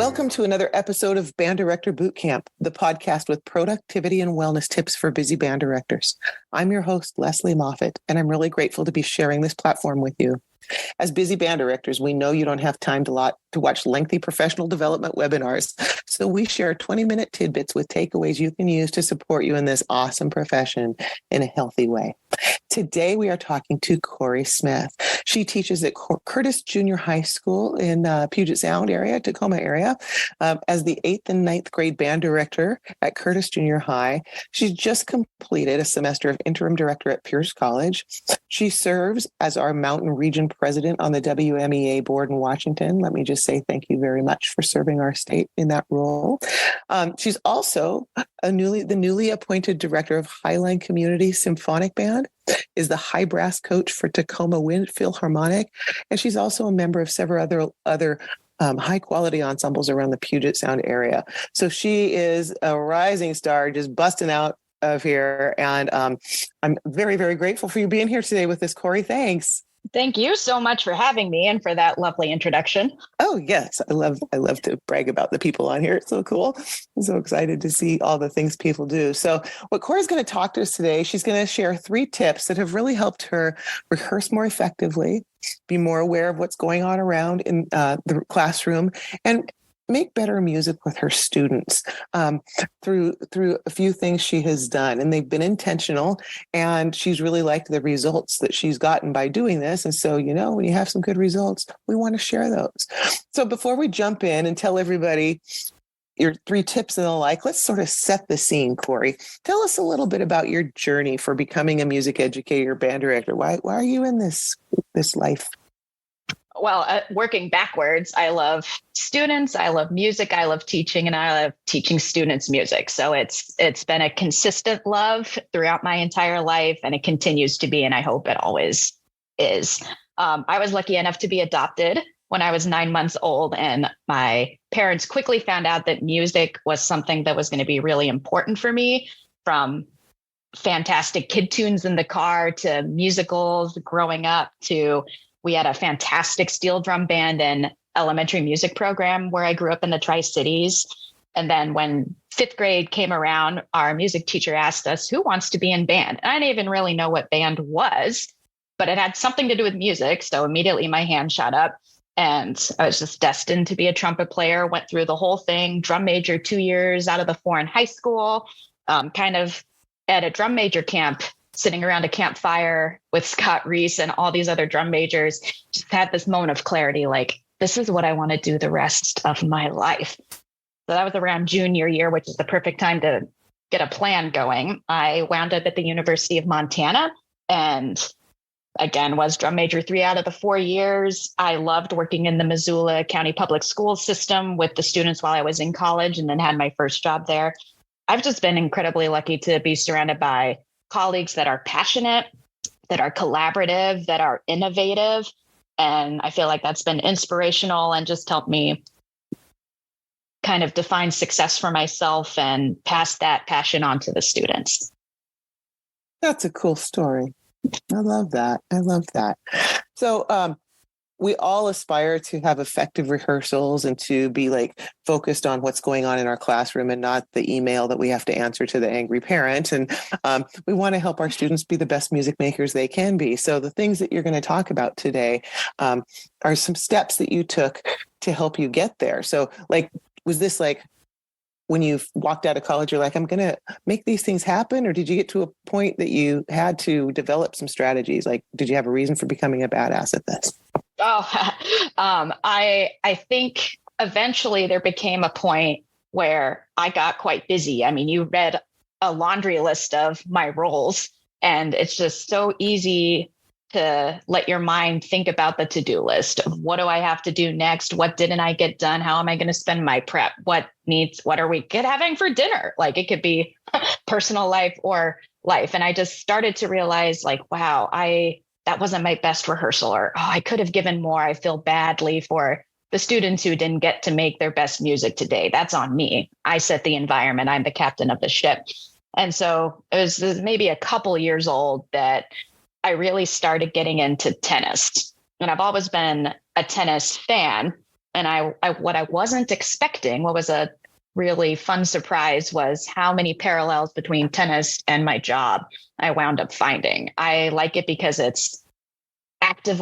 Welcome to another episode of Band Director Bootcamp, the podcast with productivity and wellness tips for busy band directors. I'm your host, Lesley Moffat, and I'm really grateful to be sharing this platform with you. As busy band directors, we know you don't have time to watch lengthy professional development webinars, so we share 20-minute tidbits with takeaways you can use to support you in this awesome profession in a healthy way. Today, we are talking to Cori Smith. She teaches at Curtis Junior High School in Puget Sound area, Tacoma area, as the 8th and 9th grade band director at Curtis Junior High. She's just completed a semester of interim director at Pierce College. She serves as our Mountain Region president on the WMEA board in Washington. Let me just say thank you very much for serving our state in that role. She's also the newly appointed director of Highline Community Symphonic Band, is the high brass coach for Tacoma Wind Philharmonic, and she's also a member of several other high quality ensembles around the Puget Sound area. So she is a rising star, just busting out of here. And I'm very, very grateful for you being here today with us, Cori. Thanks. Thank you so much for having me and for that lovely introduction. Oh, yes. I love to brag about the people on here. It's so cool. I'm so excited to see all the things people do. So what Cori's going to talk to us today, she's going to share 3 tips that have really helped her rehearse more effectively, be more aware of what's going on around in the classroom, and make better music with her students through a few things she has done. And they've been intentional, and she's really liked the results that she's gotten by doing this. And so, when you have some good results, we want to share those. So before we jump in and tell everybody your 3 tips and the like, let's sort of set the scene, Cori. Tell us a little bit about your journey for becoming a music educator, band director. Why are you in this life? Well, working backwards, I love students, I love music, I love teaching, and I love teaching students music. So it's been a consistent love throughout my entire life, and it continues to be, and I hope it always is. I was lucky enough to be adopted when I was 9 months old, and my parents quickly found out that music was something that was going to be really important for me, from fantastic kid tunes in the car to musicals growing up to we had a fantastic steel drum band and elementary music program where I grew up in the Tri-Cities. And then when 5th grade came around, our music teacher asked us, who wants to be in band? And I didn't even really know what band was, but it had something to do with music. So immediately my hand shot up and I was just destined to be a trumpet player, went through the whole thing, drum major 2 years out of the 4 in high school, kind of at a drum major camp, sitting around a campfire with Scott Reese and all these other drum majors, just had this moment of clarity, like, this is what I want to do the rest of my life. So that was around junior year, which is the perfect time to get a plan going. I wound up at the University of Montana and again, was drum major 3 out of the 4 years. I loved working in the Missoula County Public School system with the students while I was in college and then had my first job there. I've just been incredibly lucky to be surrounded by colleagues that are passionate, that are collaborative, that are innovative. And I feel like that's been inspirational and just helped me kind of define success for myself and pass that passion on to the students. That's a cool story. I love that. So we all aspire to have effective rehearsals and to be focused on what's going on in our classroom and not the email that we have to answer to the angry parent. And we want to help our students be the best music makers they can be. So the things that you're going to talk about today are some steps that you took to help you get there. So was this when you walked out of college, you're like, I'm going to make these things happen? Or did you get to a point that you had to develop some strategies? Did you have a reason for becoming a badass at this? I think eventually there became a point where I got quite busy. I mean, you read a laundry list of my roles, and it's just so easy to let your mind think about the to-do list of what do I have to do next? What didn't I get done? How am I going to spend my prep? What are we having for dinner? It could be personal life or life. And I just started to realize wow, that wasn't my best rehearsal, or, I could have given more. I feel badly for the students who didn't get to make their best music today. That's on me. I set the environment. I'm the captain of the ship. And so it was maybe a couple years old that I really started getting into tennis. And I've always been a tennis fan, And what I wasn't expecting, what was a really fun surprise, was how many parallels between tennis and my job I wound up finding. I like it because it's active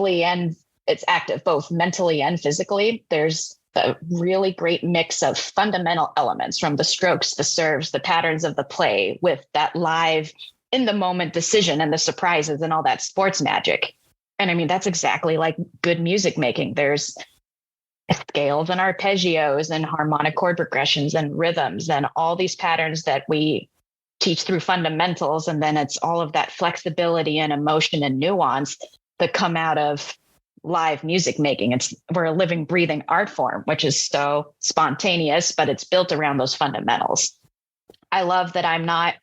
both mentally and physically. There's a really great mix of fundamental elements, from the strokes, the serves, the patterns of the play, with that live in the moment decision and the surprises and all that sports magic. And I mean, that's exactly like good music making. There's scales and arpeggios and harmonic chord progressions and rhythms and all these patterns that we teach through fundamentals. And then it's all of that flexibility and emotion and nuance that come out of live music making. We're a living, breathing art form, which is so spontaneous, but it's built around those fundamentals. I love that I'm not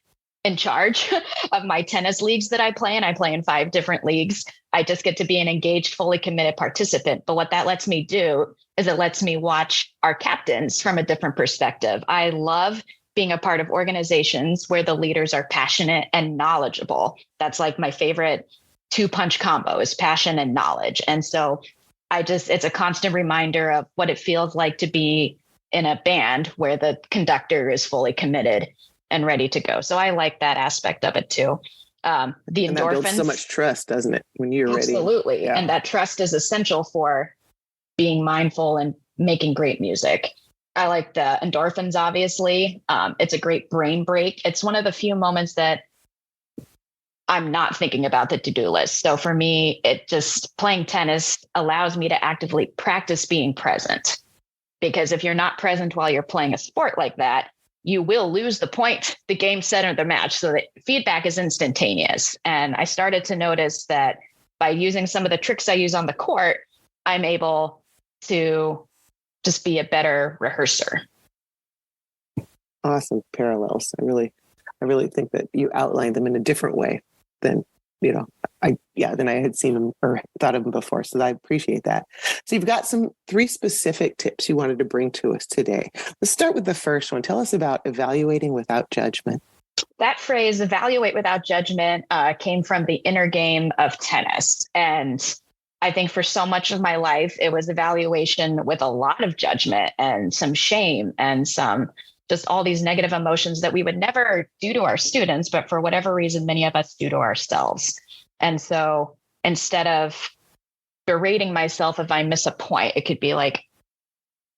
in charge of my tennis leagues that I play in. I play in 5 different leagues. I just get to be an engaged, fully committed participant. But what that lets me do is it lets me watch our captains from a different perspective. I love being a part of organizations where the leaders are passionate and knowledgeable. That's like my favorite 2-punch combo, is passion and knowledge. And so it's a constant reminder of what it feels like to be in a band where the conductor is fully committed and ready to go. So I like that aspect of it too. The endorphins. And that builds so much trust, doesn't it? When you're ready. Absolutely. Yeah. And that trust is essential for being mindful and making great music. I like the endorphins, obviously. It's a great brain break. It's one of the few moments that I'm not thinking about the to-do list. So for me, playing tennis allows me to actively practice being present. Because if you're not present while you're playing a sport like that, you will lose the point, the game, set, or the match. So the feedback is instantaneous. And I started to notice that by using some of the tricks I use on the court, I'm able to just be a better rehearser. Awesome parallels. I really think that you outlined them in a different way than than I had seen them or thought of them before. So I appreciate that. So you've got 3 specific tips you wanted to bring to us today. Let's start with the first one. Tell us about evaluating without judgment. That phrase, evaluate without judgment, came from the inner game of tennis. And I think for so much of my life, it was evaluation with a lot of judgment and some shame and some just all these negative emotions that we would never do to our students, but for whatever reason, many of us do to ourselves. And so instead of berating myself if I miss a point, it could be like,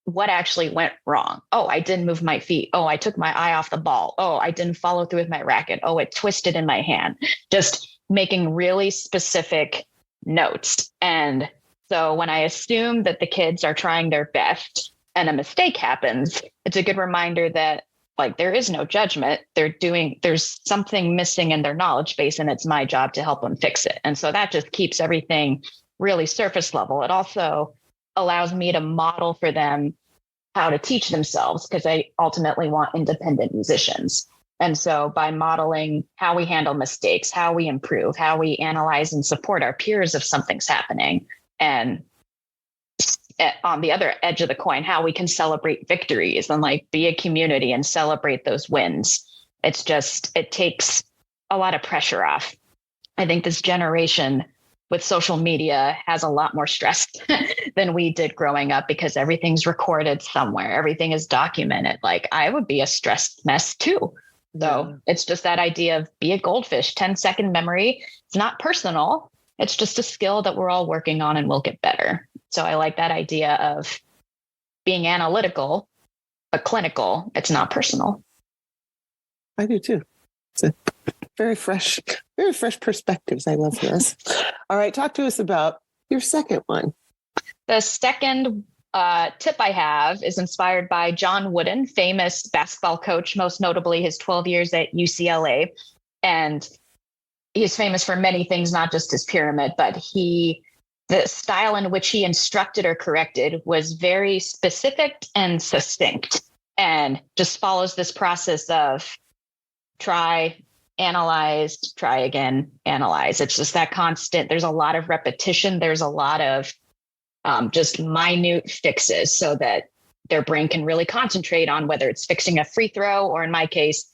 what actually went wrong? Oh, I didn't move my feet. Oh, I took my eye off the ball. Oh, I didn't follow through with my racket. Oh, it twisted in my hand. Just making really specific notes. And so when I assume that the kids are trying their best and a mistake happens, it's a good reminder that like there is no judgment. There's something missing in their knowledge base, and it's my job to help them fix it. And so that just keeps everything really surface level. It also allows me to model for them how to teach themselves, because I ultimately want independent musicians. And so by modeling how we handle mistakes, how we improve, how we analyze and support our peers if something's happening, and on the other edge of the coin, how we can celebrate victories and like be a community and celebrate those wins. It takes a lot of pressure off. I think this generation with social media has a lot more stress than we did growing up, because everything's recorded somewhere. Everything is documented. Like I would be a stressed mess too. So It's just that idea of be a goldfish, 10-second memory. It's not personal. It's just a skill that we're all working on and we'll get better. So I like that idea of being analytical, but clinical. It's not personal. I do too. It's a very fresh perspectives. I love this. All right. Talk to us about your second one. The second tip I have is inspired by John Wooden, famous basketball coach, most notably his 12 years at UCLA. And he's famous for many things, not just his pyramid, but the style in which he instructed or corrected was very specific and succinct, and just follows this process of try, analyze, try again, analyze. It's just that constant. There's a lot of repetition. There's a lot of just minute fixes so that their brain can really concentrate on whether it's fixing a free throw or, in my case,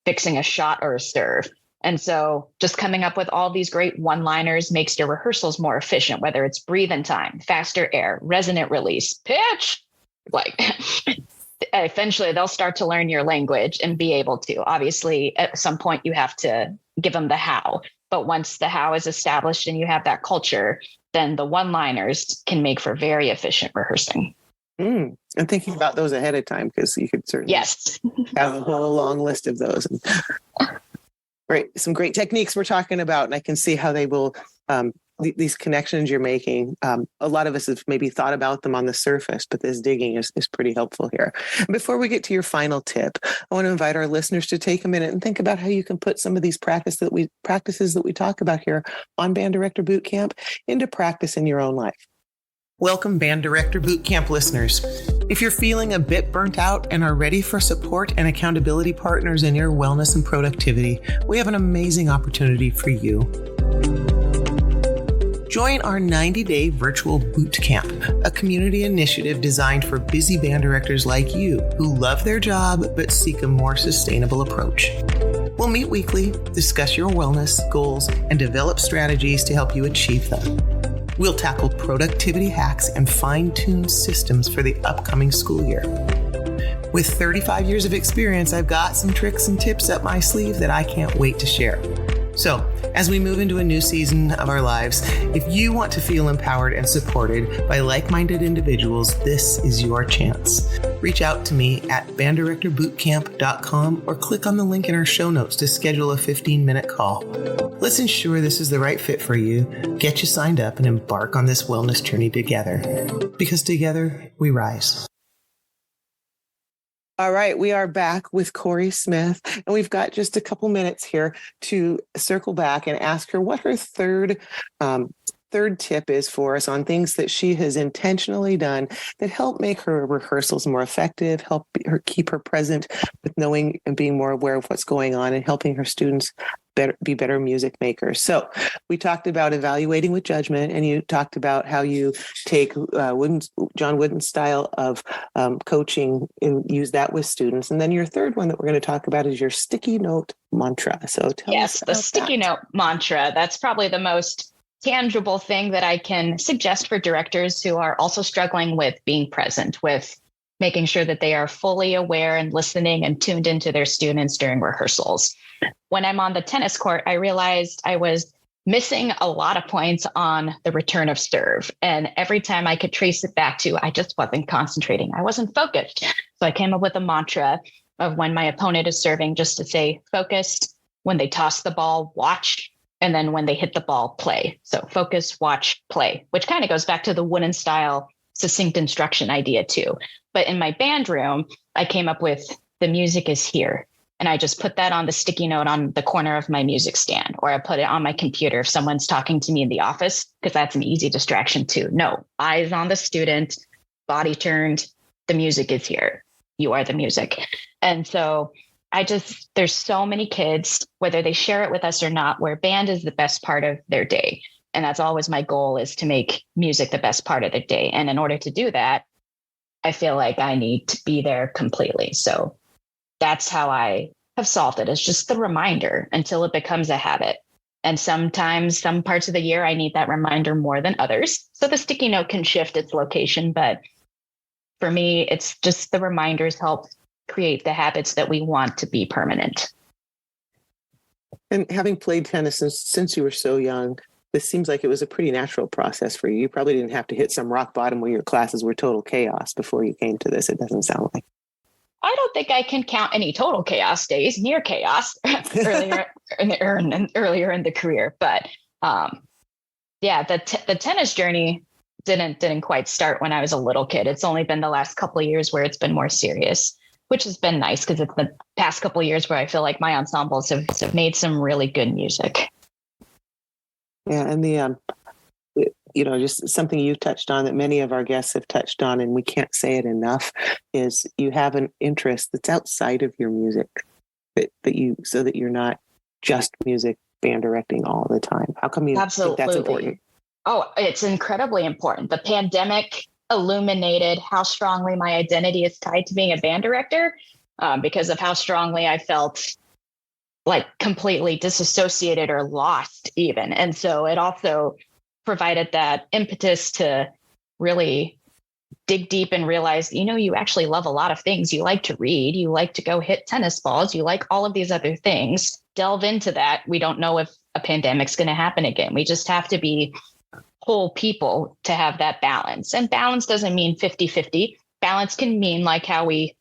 fixing a shot or a serve. And so just coming up with all these great one-liners makes your rehearsals more efficient, whether it's breathe in time, faster air, resonant release, pitch. Like eventually they'll start to learn your language and be able to. Obviously, at some point you have to give them the how. But once the how is established and you have that culture, then the one-liners can make for very efficient rehearsing. And thinking about those ahead of time, because you could certainly have a whole long list of those. Right. Some great techniques we're talking about, and I can see how they will, these connections you're making. A lot of us have maybe thought about them on the surface, but this digging is pretty helpful here. Before we get to your final tip, I want to invite our listeners to take a minute and think about how you can put some of these practices that we talk about here on Band Director Bootcamp into practice in your own life. Welcome, Band Director Bootcamp listeners. If you're feeling a bit burnt out and are ready for support and accountability partners in your wellness and productivity, we have an amazing opportunity for you. Join our 90-day virtual bootcamp, a community initiative designed for busy band directors like you who love their job but seek a more sustainable approach. We'll meet weekly, discuss your wellness goals, and develop strategies to help you achieve them. We'll tackle productivity hacks and fine-tune systems for the upcoming school year. With 35 years of experience, I've got some tricks and tips up my sleeve that I can't wait to share. So, as we move into a new season of our lives, if you want to feel empowered and supported by like-minded individuals, this is your chance. Reach out to me at banddirectorbootcamp.com or click on the link in our show notes to schedule a 15-minute call. Let's ensure this is the right fit for you, get you signed up, and embark on this wellness journey together. Because together, we rise. All right, we are back with Cori Smith, and we've got just a couple minutes here to circle back and ask her what her third tip is for us on things that she has intentionally done that help make her rehearsals more effective, help her keep her present with knowing and being more aware of what's going on, and helping her students be better music makers. So we talked about evaluating with judgment, and you talked about how you take John Wooden's style of coaching and use that with students. And then your third one that we're going to talk about is your sticky note mantra. So tell us about the sticky note mantra. That's probably the most tangible thing that I can suggest for directors who are also struggling with being present, with making sure that they are fully aware and listening and tuned into their students during rehearsals. When I'm on the tennis court, I realized I was missing a lot of points on the return of serve. And every time I could trace it back to, I just wasn't concentrating. I wasn't focused. So I came up with a mantra of when my opponent is serving, just to say focused. When they toss the ball, watch. And then when they hit the ball, play. So focus, watch, play, which kind of goes back to the Wooden-Style succinct instruction idea too. But in my band room, I came up with the music is here. And I just put that on the sticky note on the corner of my music stand, or I put it on my computer if someone's talking to me in the office, because that's an easy distraction too. No, eyes on the student, body turned, the music is here. You are the music. And so there's so many kids, whether they share it with us or not, where band is the best part of their day. And that's always my goal, is to make music the best part of the day. And in order to do that, I feel like I need to be there completely. So that's how I have solved it. It's just the reminder until it becomes a habit. And sometimes some parts of the year, I need that reminder more than others. So the sticky note can shift its location. But for me, it's just the reminders help create the habits that we want to be permanent. And having played tennis since you were so young, this seems like it was a pretty natural process for you. You probably didn't have to hit some rock bottom where your classes were total chaos before you came to this. It doesn't sound like. I don't think I can count any total chaos days, near chaos earlier in the career. But the tennis journey didn't quite start when I was a little kid. It's only been the last couple of years where it's been more serious, which has been nice, because it's the past couple of years where I feel like my ensembles have made some really good music. Yeah, and the just something you touched on that many of our guests have touched on, and we can't say it enough, is you have an interest that's outside of your music, so that you're not just music band directing all the time. How come you think that's important? Oh, it's incredibly important. The pandemic illuminated how strongly my identity is tied to being a band director, because of how strongly I felt like completely disassociated or lost even. And so it also provided that impetus to really dig deep and realize, you actually love a lot of things. You like to read, you like to go hit tennis balls, you like all of these other things. Delve into that. We don't know if a pandemic's going to happen again. We just have to be whole people to have that balance. And balance doesn't mean 50-50. Balance can mean like how we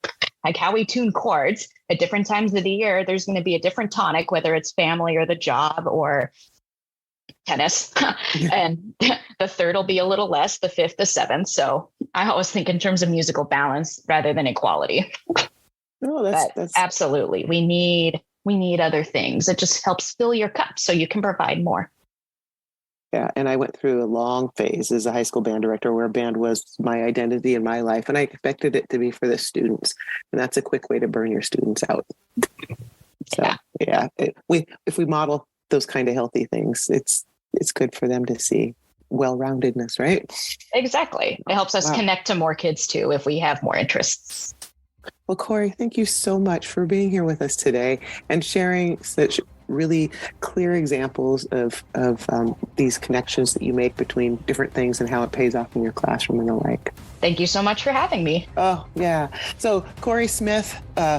tune chords at different times of the year. There's going to be a different tonic, whether it's family or the job or tennis. And the third will be a little less, the fifth, the seventh. So I always think in terms of musical balance rather than equality. Oh, that's absolutely. We need other things. It just helps fill your cup so you can provide more. Yeah. And I went through a long phase as a high school band director where band was my identity in my life. And I expected it to be for the students. And that's a quick way to burn your students out. So if we model those kind of healthy things, it's good for them to see well-roundedness, right? Exactly. It helps us connect to more kids too, if we have more interests. Well, Cori, thank you so much for being here with us today and sharing such really clear examples of these connections that you make between different things and how it pays off in your classroom and the like. Thank you so much for having me. Oh, yeah. So Cori Smith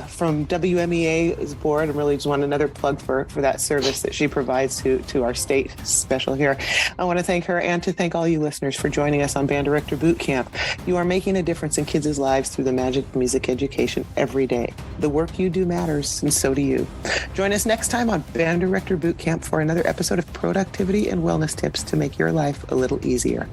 from WMEA's board, I really just want another plug for that service that she provides to our state special here. I want to thank her and to thank all you listeners for joining us on Band Director Boot Camp. You are making a difference in kids' lives through the magic of music education every day. The work you do matters, and so do you. Join us next time on Band Director Boot Camp for another episode of productivity and wellness tips to make your life a little easier.